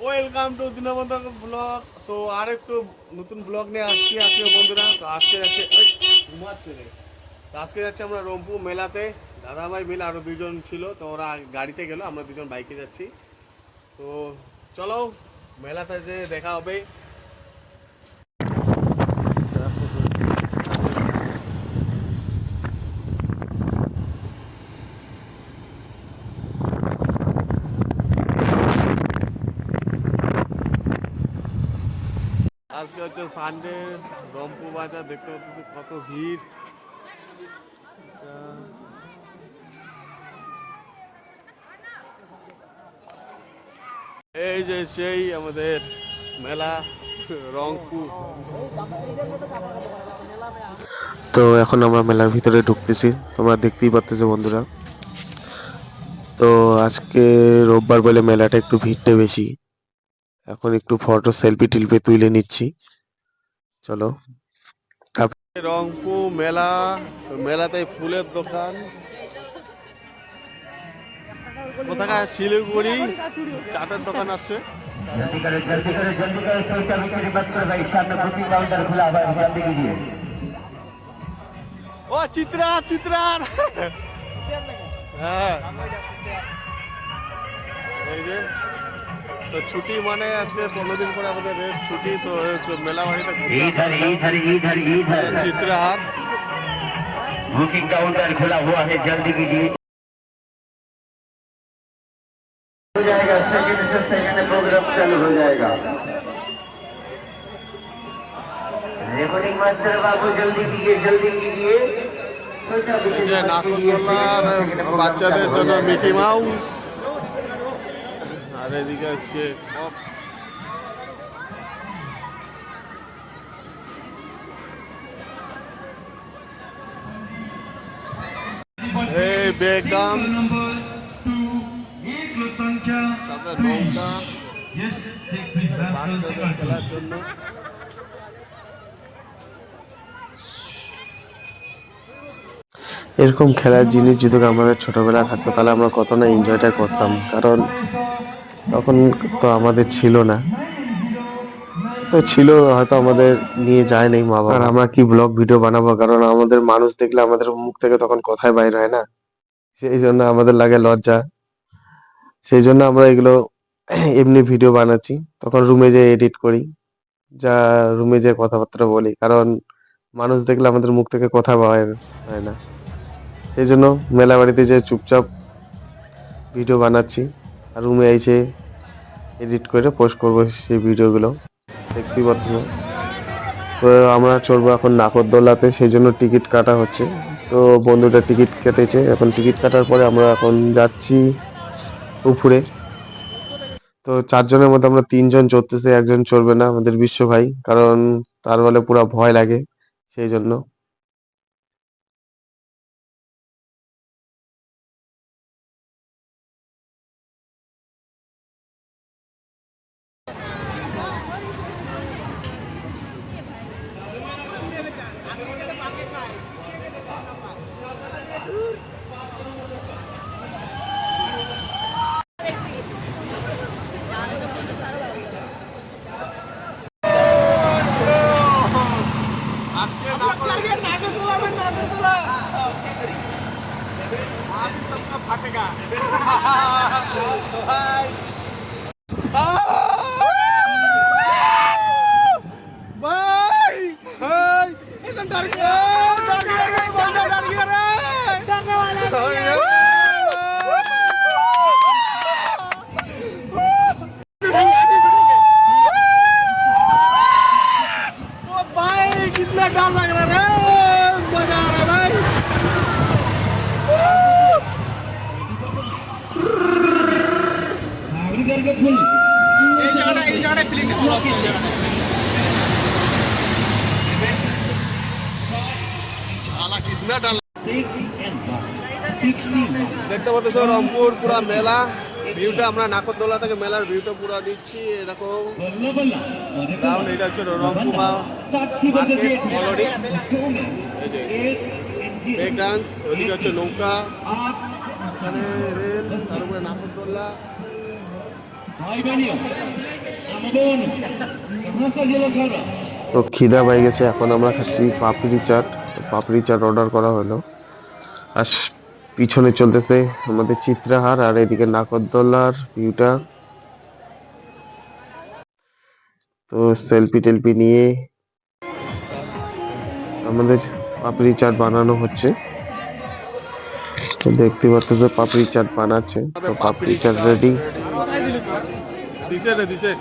Welcome to Dinabandhu blog. তো আর একটু নতুন ব্লগ নিয়ে আসছি আজকে বন্ধুরা। তো আজকে যাচ্ছে ঘুমাচ্ছে রে। তো আজকে যাচ্ছে আমরা রংপুর মেলাতে। দাদাভাই মিলে আরো দুজন ছিল, তো ওরা গাড়িতে গেল, আমরা দুজন বাইকে যাচ্ছি। তো চলো মেলাতে যে দেখা হবে। আজকে হচ্ছে সানডে, রংপুর বাজার দেখতে পাচ্ছি কত ভিড়। এই যে সেই আমাদের মেলা রংপুর। তো এখন আমরা মেলার ভিতরে ঢুকতেছি, তোমরা দেখতেই পাচ্তেছো বন্ধুরা। তো আজকে রোববার বলে মেলাটা একটু ভিড়টা বেশি। এখন একটু ফটো সেলফি টিলফি তুলে নিচ্ছি। চলো। রংপুর মেলা, তো মেলাতে ফুলের দোকান। কোথাকার শিলিগুড়ি চাটের দোকান আসছে। ও চিত্রা চিত্রার হ্যাঁ এই যে তো ছুটি মানে আজকে 15 দিন পরে আমাদের রেস্ট ছুটি। তো মেলা বাড়িতে চিত্রহার बुकिंग काउंटर खुला हुआ है, जल्दी कीजिए। हो जाएगा सेकंड प्रोग्राम चालू हो जाएगा। रिकॉर्डिंग मास्टर बाबू जल्दी कीजिए। নাগরদোলার বাচ্চাদের জন্য মিকি মাউস, আর এদিকে হচ্ছে এই বেগম তাদের নৌকা বাচ্চাদের খেলার জন্য। এরকম খেলার জিনিস যদি আমাদের ছোটবেলা থাকতো তাহলে আমরা কত না এনজয়টা করতাম, কারণ তখন তো আমাদের ছিল না, তো ছিল হয়তো আমাদের নিয়ে যায় নাই মা বাবা। আর আমরা কি ব্লগ ভিডিও বানাবো, কারণ আমাদের মানুষ দেখলে আমাদের মুখ থেকে তখন কথাই বাইর হয় না, সেই জন্য আমাদের লাগে লজ্জা। সেই জন্য আমরা এগুলো এমনি ভিডিও বানাচ্ছি, তখন রুমে যেয়ে এডিট করি, যা রুমে যেয়ে কথাবার্তা বলি, কারণ মানুষ দেখলে আমাদের মুখ থেকে কথা বাইর হয় না। সেই জন্য মেলা বাড়িতে যে চুপচাপ ভিডিও বানাচ্ছি, আর রুমে এসে এডিট করে পোস্ট করবো সেই ভিডিওগুলো, দেখতেই পাচ্ছ। তো আমরা চলবো এখন নাগরদোলাতে, সেই জন্য টিকিট কাটা হচ্ছে। তো বন্ধুটা টিকিট কেটেছে, এখন টিকিট কাটার পরে আমরা এখন যাচ্ছি উপরে। তো 4 জনের মধ্যে আমরা 3 জন চড়তেছি, একজন চড়বে না, আমাদের বিশ্ব ভাই, কারণ তার বলে পুরো ভয় লাগে, সেই জন্য। ফাটেগা भाई भाई एकदम डर गया बंदा डर गया रे डरने वाला ओ भाई कितना डर लग रहा है रे, मजा आ रहा है भाई। এই জায়গাটা ফিলিংটা ভালো আছে। দেখতে পাচ্ছ রংপুর পুরা মেলা ভিউটা, আমরা নাগরদোলা থেকে মেলার ভিউটা পুরো দিচ্ছি। দেখো গ্রাউন্ড, এটা হচ্ছে রংপুর মার্কেট কলোনি, এই যে ব্রেক ডান্স, ওদিকে হচ্ছে নৌকা, এখানে রেল, তার উপরে নাগরদোলা। তো খিদা পাই গেছে, এখন আমরা খাচ্ছি পাপড়ি চাট। তো পাপড়ি চাট অর্ডার করা হলো। আর পিছনে চলতেছে আমাদের চিত্রাহার, আর এদিকে নাগরদোলার ভিউটা। তো সেলফি টেলফি নিয়ে আমাদের পাপড়ি চাট বানানো হচ্ছে। তো দেখতে পাচ্ছ পাপড়ি চাট বানাচ্ছে, তো পাপড়ি চাট রেডি। দিছে রে দিছে।